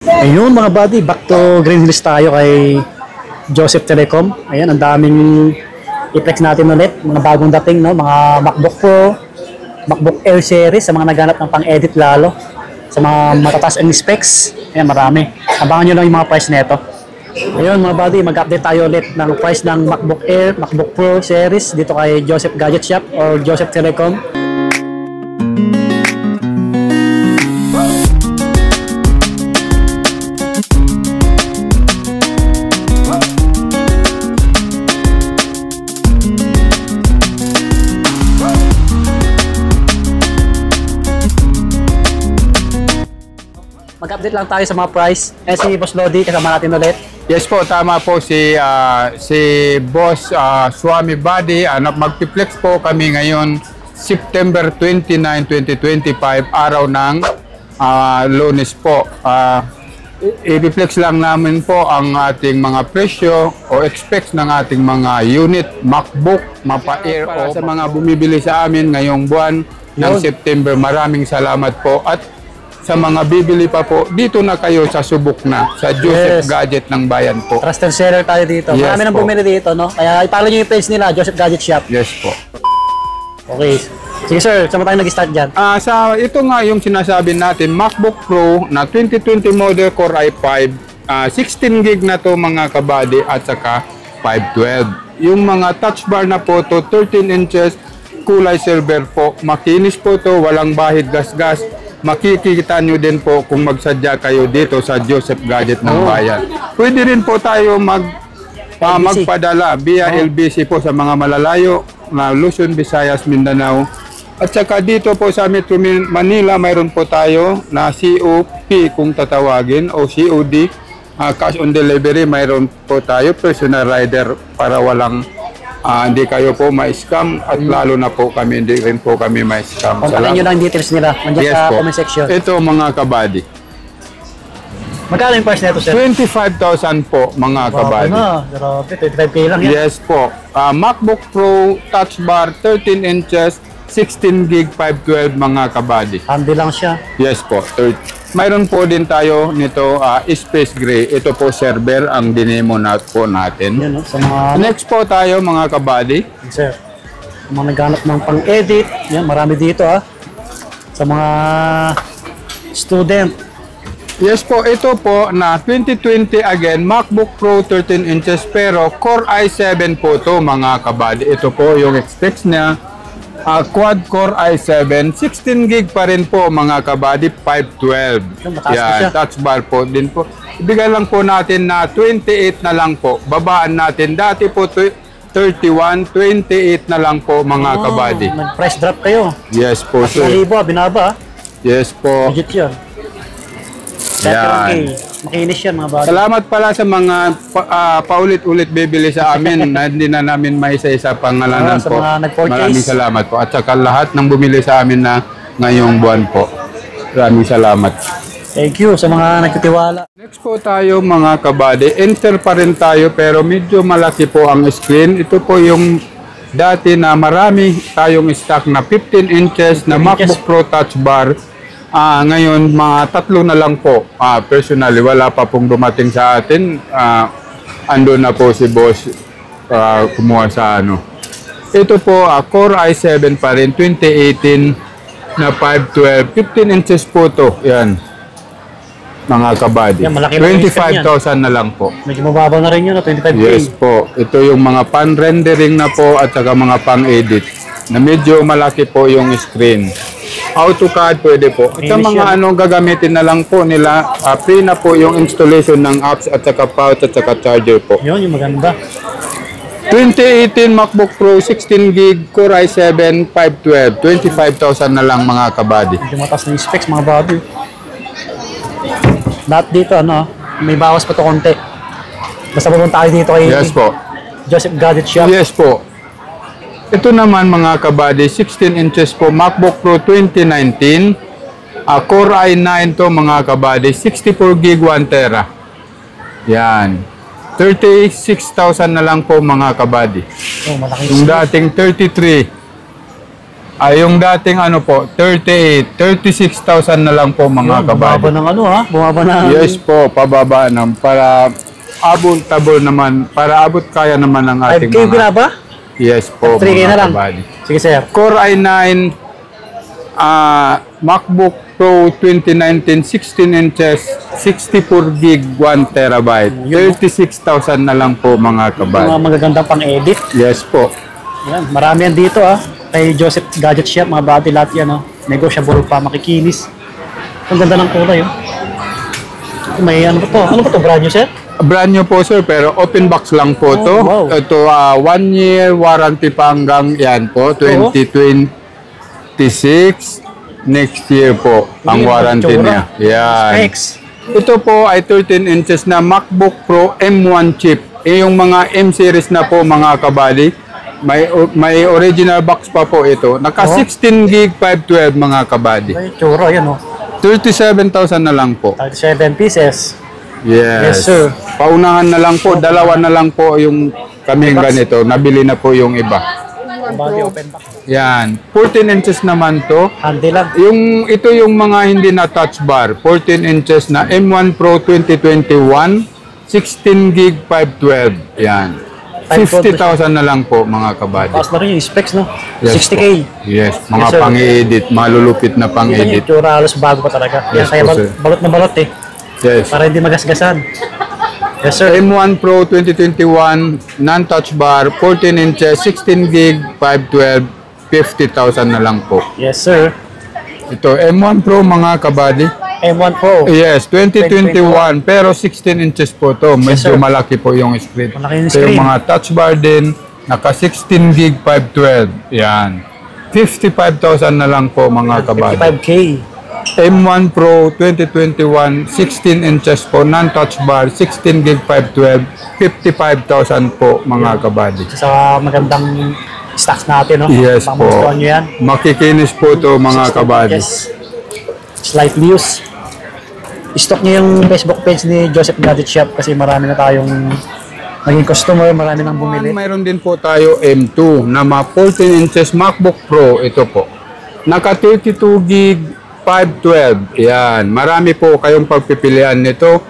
Ayun mga buddy, back to Green Hills tayo kay Joseph Telecom. Ayan, ang daming i-flex natin ulit. Mga bagong dating, no? Mga MacBook Pro, MacBook Air series, sa mga naghanap ng pang-edit lalo. Sa mga matataas ang specs. Ayan, marami. Abangan nyo lang yung mga price nito. Ayun mga buddy, mag-update tayo ulit ng price ng MacBook Air, MacBook Pro series dito kay Joseph Gadget Shop or Joseph Telecom. Mag-update lang tayo sa mga price. Si Boss Lodi, kasama natin ulit. Yes po, tama po si Boss Swami Buddy. Magpiplex po kami ngayon September 29, 2025, araw ng Lunes po. I-reflex lang namin po ang ating mga presyo o expects ng ating mga unit, MacBook, Mapa Air o sa mga bumibili sa amin ngayong buwan ng September. Maraming salamat po at sa mga bibili pa po, dito na kayo sa subok na, sa Joseph Gadget ng Bayan po. Trusted seller tayo dito. Yes, marami nang bumili dito, no? Kaya ipalo nyo yung page nila, Joseph Gadget Shop. Yes po. Okay. Sige sir, saan tayo nag-start dyan? Ito nga yung sinasabi natin, MacBook Pro na 2020 model Core i5, 16 gig na to mga kabady at saka 512. Yung mga touch bar na po to, 13 inches, kulay silver po. Makinis po to, walang bahid gas-gas. Makikita nyo din po kung magsadya kayo dito sa Joseph Gadget ng Bayan. Pwede rin po tayo magpadala via LBC po sa mga malalayo na Luzon, Visayas, Mindanao. At saka dito po sa Metro Manila, mayroon po tayo na COP kung tatawagin o COD, cash on delivery. Mayroon po tayo personal rider para walang hindi kayo po ma-scam at lalo na po kami, hindi rin po kami ma-scam. Kontakin nyo lang details nila. Nandiyan sa comment section. Ito mga kabady. Magkano yung price nito sir? 25,000 po mga kabady. Grabe, 25K lang yan. Yes po. MacBook Pro, touch bar, 13 inches, 16 gig, 512 mga kabady. Handy lang siya. Yes po. Mayroon po din tayo nito Space Gray. Ito po server ang dinemo na po natin. Yan, no? Sa mga... Next po tayo mga kabady. Sir, sa mga naghanap ng pang-edit, yan, marami dito sa mga student. Yes po, ito po na 2020 again, MacBook Pro 13 inches pero Core i7 po to mga kabady. Ito po yung specs niya. Quad Core i7, 16 gig pa rin po mga kabady, 512. Yan, touch bar po din po. Ibigay lang po natin na 28 na lang po. Babaan natin. Dati po 31, 28 na lang po mga kabady. Nag-price drop kayo. Yes po sir. 1,000 binaba. Yes po. Legit yun. Yan. Makinis yan mga body. Salamat pala sa mga paulit-ulit bibili sa amin na hindi na namin maisa-isa pangalanan po. Maraming salamat po. At saka lahat ng bumili sa amin na ngayong buwan po. Maraming salamat. Thank you sa mga nagtitiwala. Next po tayo mga kabady. Enter pa rin tayo pero medyo malaki po ang screen. Ito po yung dati na marami tayong stock na 15 inches na MacBook Pro Touch Bar. Ngayon, mga 3 na lang po. Personally, wala pa pong dumating sa atin. Ando na po si boss kumuha sa ano. Ito po, Core i7 pa rin, 2018 na 512. 15 inches po to. Yan. Mga kabady. 25,000 na lang po. Medyo mababaw na rin yun, 25K. Yes po. Ito yung mga pan-rendering na po at saka mga pang-edit. Na medyo malaki po yung screen. AutoCAD pwede po. At sa mga gagamitin na lang po nila, free na po yung installation ng apps at saka pouch at saka charger po. Yun, yung maganda. 2018 MacBook Pro 16 gig Core i7 512. 25,000 na lang mga kabady. Medyo mataas na yung specs mga body. Lahat dito, may bawas pa to konti. Basta pupunta tayo dito kay Joseph Gadget Shop. Yes po. Ito naman mga kabady, 16 inches po, MacBook Pro 2019, Core i9 to mga kabady, 64 gig 1 tera. Yan. 36,000 na lang po mga kabady. Oh, malaki yung dating 33. Yung dating ano po, 36,000 na lang po mga Bumaba kabady. ng ano ha? Bumaba ng... Yes po, pababa na para abot naman, para abot kaya naman ng ating 5K binaba? Yes po, 3K na mga lang. kabady. Sige sir. Core i9, MacBook Pro 2019, 16 inches, 64 gig, 1 terabyte. 36,000 na lang po mga Mga kabady. magagandang pang-edit. Yes po. Yan, marami yan dito ah. Kay Joseph Gadget Shop, mga body lahat yan oh. Negotiable pa, makikinis. Ang ganda ng kulay oh. May ano pa to? Ano pa to? Brand new sir? Brand new po sir, pero open box lang po to. wow. Ito 1 year warranty pa hanggang yan po, 2026. Next year po ang Hindi, warranty magtsura. niya. Yan. Specs. Ito po ay 13 inches na MacBook Pro M1 chip. Yung mga M series na po mga kabady. May original box pa po ito. Naka 16 gig 512 mga kabady. May tsura yan oh. 37,000 na lang po. 37 pieces. Yes. Yes, sir. Paunahan na lang po, dalawa na lang po yung kaming ganito. Nabili na po yung iba. Body open box. Yan. 14 inches naman to. Handy lang. Ito yung mga hindi na touch bar. 14 inches na M1 Pro 2021. 16 gig 512. Yan. 50,000 na lang po mga kabady. Taas na rin yung specs no. Yes 60K. po. Yes. Mga Yes, sir. pang-edit. Malulupit na Yan yung pang-edit. tsura halos bago pa talaga. Yes Yan, kaya po, sir. balot na balot eh. Yes. Para hindi magasgasan. Yes sir. M1 Pro 2021, non-touch bar, 14 inches, 16 gig, 512, 50,000 na lang po. Yes sir. Ito, M1 Pro mga kabady. M1 Pro. Yes, 2021, pero 16 inches po to. Yes, Medyo sir. malaki po yung screen. Malaki yung Ito yung screen. mga touch bar din, naka 16 gig, 512. Yan. 55,000 na lang po mga kabady. 55K. M1 Pro 2021, 16 inches po, non-touch bar, 16 gig 512, 55,000 po mga kabady. Sa magandang stocks natin no. Yes Baka po. magustuhan nyo yan. Makikinis po to mga 16 kabady. inches. Slightly used. Stock niyo yung Facebook page ni Joseph Gadget Shop kasi marami na tayong naging customer, marami nang bumili. Mayroon din po tayo M2 na 14 inches MacBook Pro. Ito po. Naka 32 gig 512. Yan. Marami po kayong pagpipilian nito.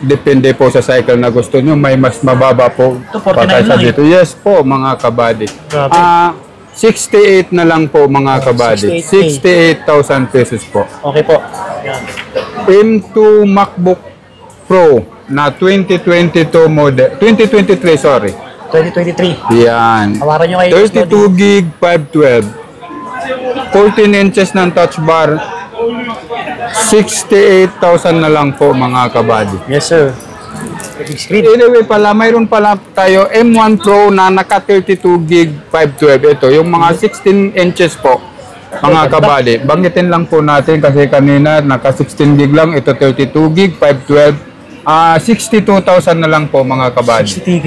Depende po sa cycle na gusto nyo. May mas mababa po Ito, 49 patay sa lang dito. Yes po mga kabady. Grabe. 68 na lang po mga kabady. 68,000 pesos po. Okay po. Yan. M2 MacBook Pro na 2022 model. 2023, sorry. 2023. Yan. Tawaran nyo kayo. 32 gig 512. 14 inches ng touch bar. 68,000 na lang po mga kabady. Yes sir. Big screen. Anyway pala, mayroon pala tayo M1 Pro na naka 32 gig 512. Ito, yung mga 16 inches po mga kabady. Banggitin lang po natin kasi kanina naka 16 gig lang. Ito 32 gig 512. 62,000 na lang po mga kabady. 60K.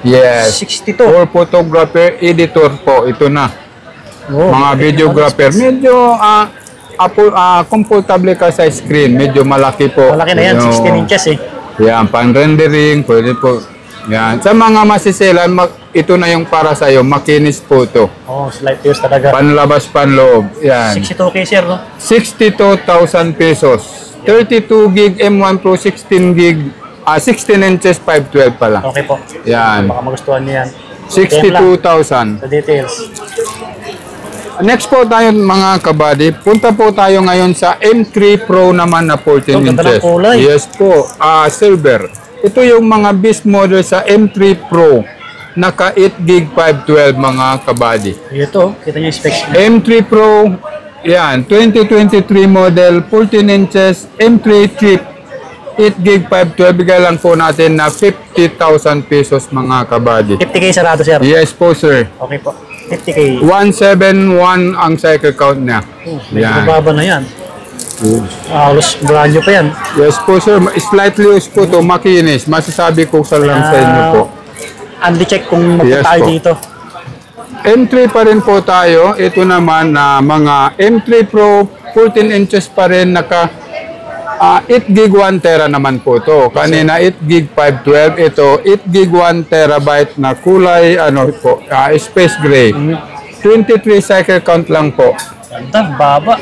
Yes. 62. For photographer, editor po, ito na. Oh, Mga videographer, medyo comfortable ka sa screen, medyo malaki po. malaki na yan, 16 inches eh. Yan, pan-rendering, pwede po. Yan. Sa mga masiselan, ito na yung para sa'yo, makinis po to. Oh, slightly used talaga. Panlabas, panloob. Yan. 62K sir no. 62,000 pesos. 32 gig M1 Pro, 16 gig, 16 inches, 512 pala. Okay po. Yan. Baka magustuhan niyo yan. 62,000. Sa details. Next po tayo mga kabady, punta po tayo ngayon sa M3 Pro naman na 14 Ang ganda ng inches. kulay. Yes po, silver. Ito yung mga beast model sa M3 Pro. Naka 8 gig 512 mga kabady. Ito, kita niyo yung specs niya. M3 Pro, yan, 2023 model, 14 inches, M3 chip, 8 gig 512. Bigay lang po natin na 50,000 pesos mga kabady. 50K sarado sir. Yes po sir. Okay po. 50K. 171 ang cycle count niya. Medyo Yan. mababa na yan. Halos brand new pa yan. Yes po sir, slightly used po to, makinis. Masasabi ko sa lang sa inyo po. Andy check kung Yes magpunta tayo po. dito. M3 pa rin po tayo. Ito naman na mga M3 Pro, 14 inches pa rin, naka 8 gig 1 tera naman po to. Kanina 8 gig 512, ito 8 gig 1 terabyte na kulay, ano po, space gray. 23 cycle count lang po. Ganda, baba.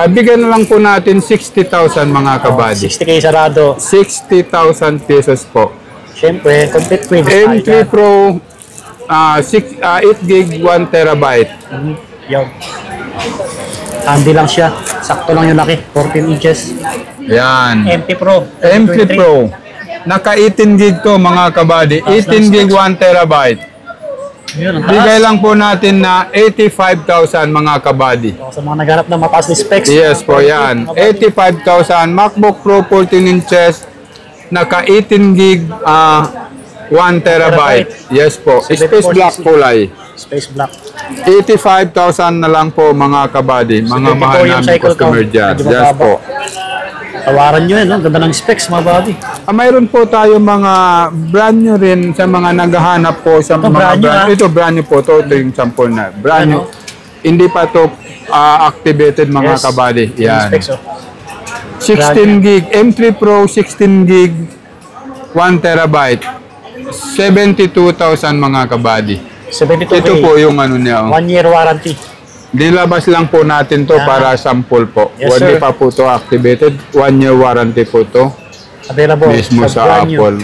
Bigyan na lang po natin 60,000 mga kabady. 60K sarado. 60,000 pesos po. Siyempre, complete free. M3 Pro 8 gig 1 terabyte. Yun. Handy lang siya. Sakto lang yung laki. 14 inches. Yan. M3 Pro. M3 Pro. Naka 18 gig to mga kabady. 18 gig 1 terabyte. Yun, ang Bigay taas. lang po natin na 85,000 mga kabady. Sa mga naghanap ng mataas na specs. Yes po yan. 85,000 MacBook Pro 14 inches. Naka 18 gig 1 terabyte. Yes po. Space black kulay. Space black. 85,000 na lang po mga kabady. Mga 74 mahal yung namin cycle customer count. dyan. Medyo Yes mababa. po. Tawaran nyo yun, no? Ganda ng specs, mga buddy. Mayroon po tayo mga brand new rin sa mga naghahanap po sa Ito, mga brand new, brand. Ito brand new po. Ito yung sample na. Brand new. Ano? Hindi pa to activated mga Yes. kabady. Yung Yan. specs, oh. 16 gig. M3 Pro 16 gig 1 terabyte. 72,000 mga kabady. 72K. Ito po yung ano niya. 1 year warranty. Nilabas lang po natin to Yeah. para sample po. Yes, Hindi sir. pa po to activated. 1 year warranty po to. Available. Mismo sa brand new. Apple.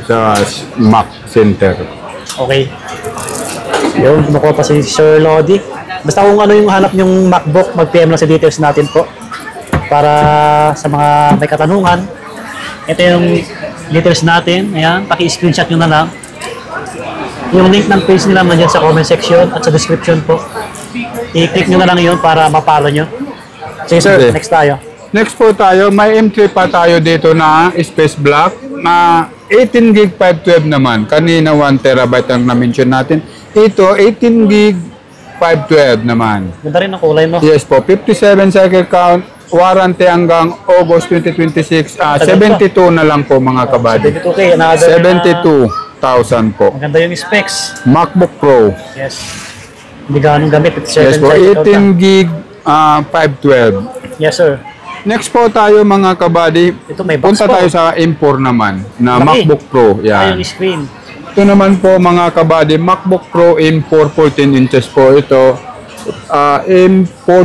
Sa Mac Center. Okay. Yun, kumukuha pa si Sir Lodi. Basta kung ano yung hanap yung MacBook, mag-PM lang sa details natin po. Para sa mga may katanungan. Ito yung details natin. Ayan, paki-screenshot nyo na lang. Yung link ng page nila nandiyan sa comment section at sa description po. I-click nyo na lang yun para mapalo nyo. Sige sir, Okay. next tayo. Next po tayo, may M3 pa tayo dito na Space Black na 18 gig 512 naman. Kanina 1 terabyte ang na-mention natin. Ito 18 gig 512 naman. Ganda rin ang kulay mo. Yes po, 57 cycle count, warranty hanggang August 2026. 72 na lang po mga kabady. 72K, another 72,000 po. maganda yung specs. MacBook Pro. Yes. Hindi ganong gamit. Yes po, 18 gig 512. Yes sir. Next po tayo mga kabady. Ito may box Punta po. tayo sa M4 naman na Laki. MacBook Pro. Ay, Yan. yung screen. Ito naman po mga kabady, MacBook Pro M4 14 inches po ito. M4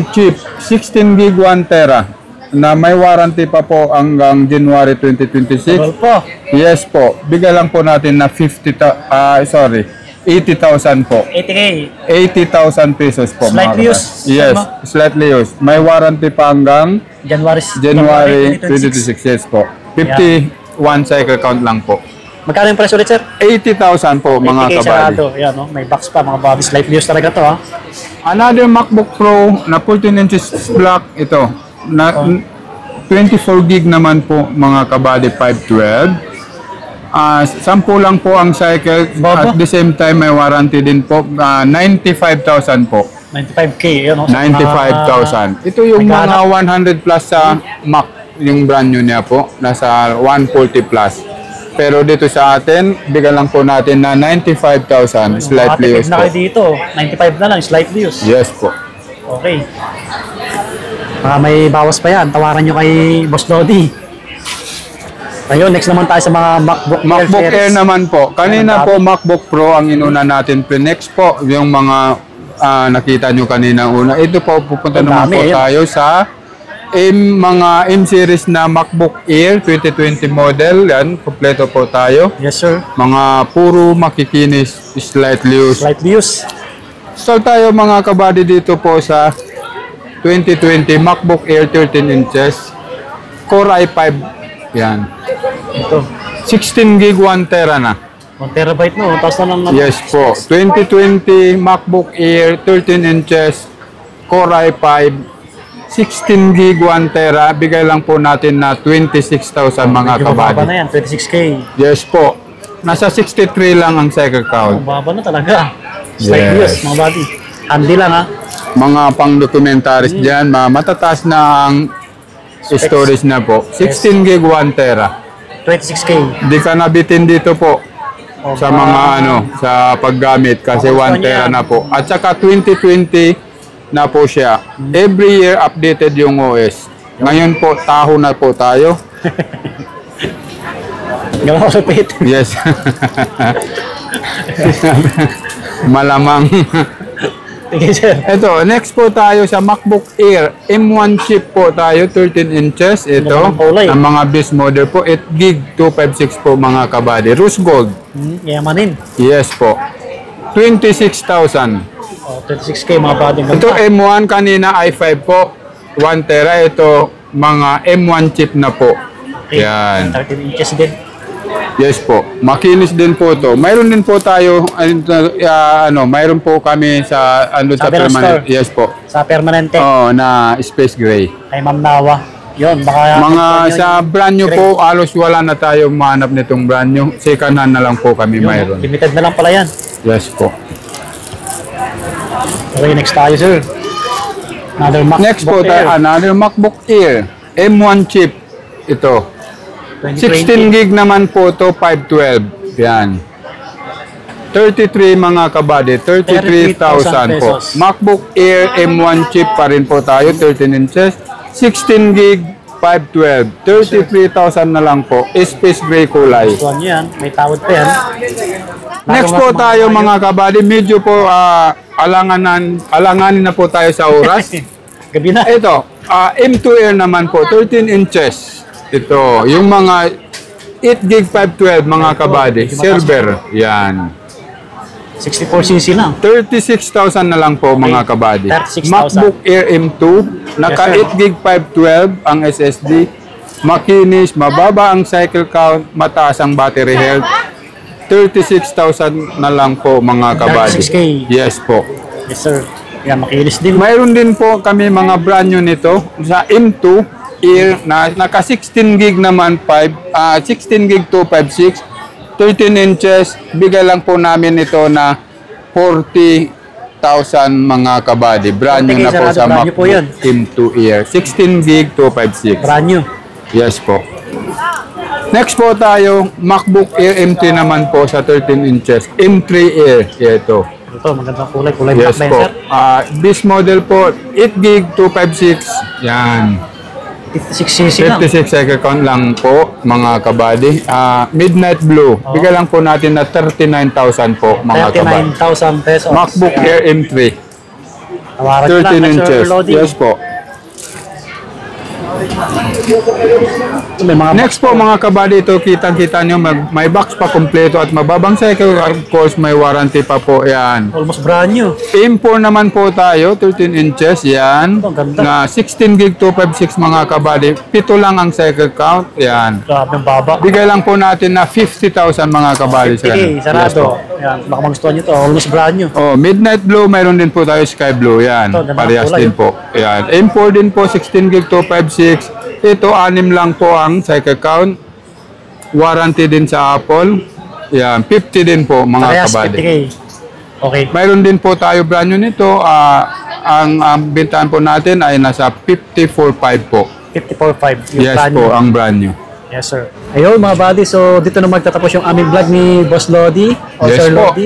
chip, 16 gig 1 tera na may warranty pa po hanggang January 2026. Tol po. Yes po. Bigay lang po natin na 80,000 po. 80K. 80,000 pesos po. Slightly mga used. kabady. Yes, Tama? slightly used. May warranty pa hanggang January 2026. Yes po. 51 cycle count lang po. Magkano yung price ulit, sir? 80,000 po mga 80K kabady. sarado. Ayan, no? May box pa, mga bodies. Life views talaga to, ha? Another MacBook Pro na 14 inches black ito. Na 24 gig naman po mga kabady 512. 10 lang po ang cycle. Baba. At the same time may warranty din po. 95,000 po. 95K, yun, no? 95,000. Ito yung mga 100 plus sa Mac, yung brand new niya po. Nasa 140 plus. Pero dito sa atin, bigyan lang po natin na 95,000 slightly used na po. kayo dito. 95 na lang, slightly used. Yes po. Okay. May bawas pa yan. Tawaran nyo kay Boss Lodi. Ayun, next naman tayo sa mga MacBook MacBook Air series. naman po. Kanina po MacBook Pro ang inuna natin. Next po, yung mga nakita nyo kanina una. Ito po, pupunta Ang naman dami, po ayun. tayo sa mga M-series na MacBook Air 2020 model. Yan, kompleto po tayo. Yes, sir. Mga puro makikinis, slightly used. Slightly used. Start tayo mga kabady dito po sa 2020 MacBook Air 13 inches. Core i5. Yan. Ito. 16 gig 1 tera na. 1 terabyte no. Tapos na lang. Yes po. 2020 MacBook Air 13 inches. Core i5. 16 gig 1 tera. Bigay lang po natin na 26,000 mga Medyo mababa kabady. na yan. 26K. Yes po. Nasa 63 lang ang cycle count. Mababa na talaga. Slightly Yes. used, mga buddy. Handy lang, ha? Mga pang-documentaries dyan, matataas na ang storage na po. 16 gig 1 tera. 26K. Di ka nabitin dito po sa mga sa paggamit kasi 1 tera na po. At saka 2020 na po siya. Every year updated yung OS. Ngayon po, taho na po tayo. Gano'n ako sa pit. Yes. Malamang Sige, sir. Ito, next po tayo sa MacBook Air. M1 chip po tayo, 13 inches. Ito, Ganda ng kulay. ang mga base model po, 8 gig 256 po mga kabady. Rose Gold. Yamanin. Yes po. 26,000. Oh, 26K mga buddy. Ito M1 kanina i5 po. 1 tera. Ito, mga M1 chip na po. Yan. 13 inches din. Yes po. Makinis din po to. Mayroon din po tayo, mayroon po kami sa, sa Sa Bell permanent. Store. Yes po. Sa permanente. Oh, na Space Gray. Kay Ma'am Nawa. Yun, baka... Mga yun, sa brand new po, halos wala na tayo mahanap nitong brand new. Second hand na lang po kami yun, mayroon. limited na lang pala yan. Yes po. Okay, next tayo, sir. Another MacBook Next po tayo, Air. another MacBook Air. M1 chip. Ito. 16 2020. gig naman po to 512. Yan. 33 mga kabady, 33,000 po. pesos. MacBook Air M1 chip pa rin po tayo, 13 inches. 16 gig 512. 33,000 na lang po. Space gray kulay. Ito yan, may tawad pa yan. Next po tayo mga kabady, medyo po alanganin na po tayo sa oras. Gabi na. Ito, M2 Air naman po, 13 inches. Ito, yung mga 8 gig 512 mga kabady, silver. Yan. 64cc lang. 36,000 na lang po mga kabady. 36,000. MacBook Air M2, naka Yes, sir. 8 gig 512 ang SSD. Makinis, mababa ang cycle count, mataas ang battery health. 36,000 na lang po mga kabady. 36K. Yes po. Yes, sir. Yan, makilis din. Mayroon din po kami mga brand new nito sa M2 Air na naka 16 gig naman 16 gig 256 13 inches. Bigay lang po namin ito na 40,000 mga kabady. Brand new na po sa brand new po yan. MacBook M2 Air. 16 gig 256. Brand new. Yes po. Next po tayo, MacBook Air M3 naman po sa 13 inches. M3 Air. Ito. Ito, magandang kulay. Kulay Yes black po. sir. This model po, 8 gig 256. Yan. 56cc lang. 56 cycle count lang po, mga kabady. Midnight Blue. Bigay lang po natin na 39,000 po, mga kabady. 39,000 pesos. MacBook Air M3. Tawaran nyo 13 lang, next inches. overloading. Yes po. May mga Next po mga kabady, ito kitang-kita nyo, may box pa kompleto at mababang cycle. Of course, may warranty pa po. Yan. almost brand new. M4 naman po tayo, 13 inches. Yan. Ang ganda. Na 16 gig 256 mga kabady. 7 lang ang cycle count. Yan. Grabe ang baba. Bigay lang po natin na 50,000 mga kabady. 50K, sarado. Yan, baka magustuhan nyo to. Almost brand new. Oh, Midnight Blue, mayroon din po tayo Sky Blue. Yan, Ito, ganda parehas kulay, din po. Yan. M4 din po, 16 gig 256. Ito, 6 lang po ang cycle count. Warranty din sa Apple. Yan, 50 din po mga Parehas kabady. 50K. Okay. Mayroon din po tayo brand new nito. Ang bintahan po natin ay nasa 54.5 po. 54.5. Yung Yes brand po, new. ang brand new. Yes, sir. Ayun, mga buddy. So, dito na magtatapos yung aming vlog ni Boss Lodi o Yes Sir po. Lodi.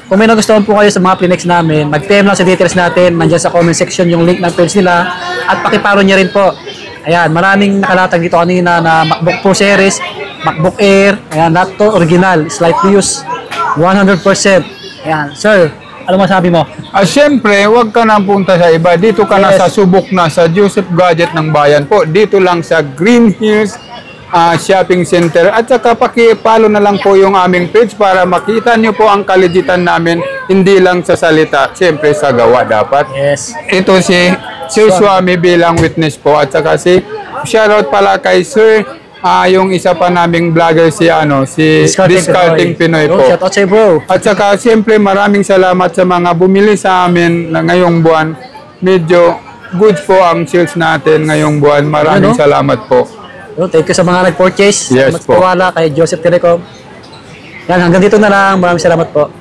Kung may nagustuhan po kayo sa mga Plinex namin, mag-PM lang sa details natin. Nandiyan sa comment section yung link ng page nila. At pakiparo niya rin po. Ayan, maraming nakalatag dito kanina na MacBook Pro Series, MacBook Air. Ayan, lahat to original, slightly used, 100%. Ayan, sir, ano masabi mo? Siyempre, huwag ka nang punta sa iba. Dito ka na Yes. sa subok na sa Joseph Gadget ng Bayan po. Dito lang sa Green Hills Shopping Center. At saka pakipalo na lang po yung aming page para makita nyo po ang kalijitan namin. Hindi lang sa salita, siyempre sa gawa dapat. Yes. Ito si Sir Swami bilang witness po. At saka si shoutout pala kay Sir yung isa pa naming vlogger si Discarding Pinoy po. Shout out sa'yo, bro. At saka siyempre maraming salamat sa mga bumili sa amin na ngayong buwan. Medyo good po ang sales natin ngayong buwan. Maraming Ano? salamat po. Yun, thank you sa mga nag-purchase. Yes po. Magpawala kay Joseph Telecom. Yan, hanggang dito na lang. Maraming salamat po.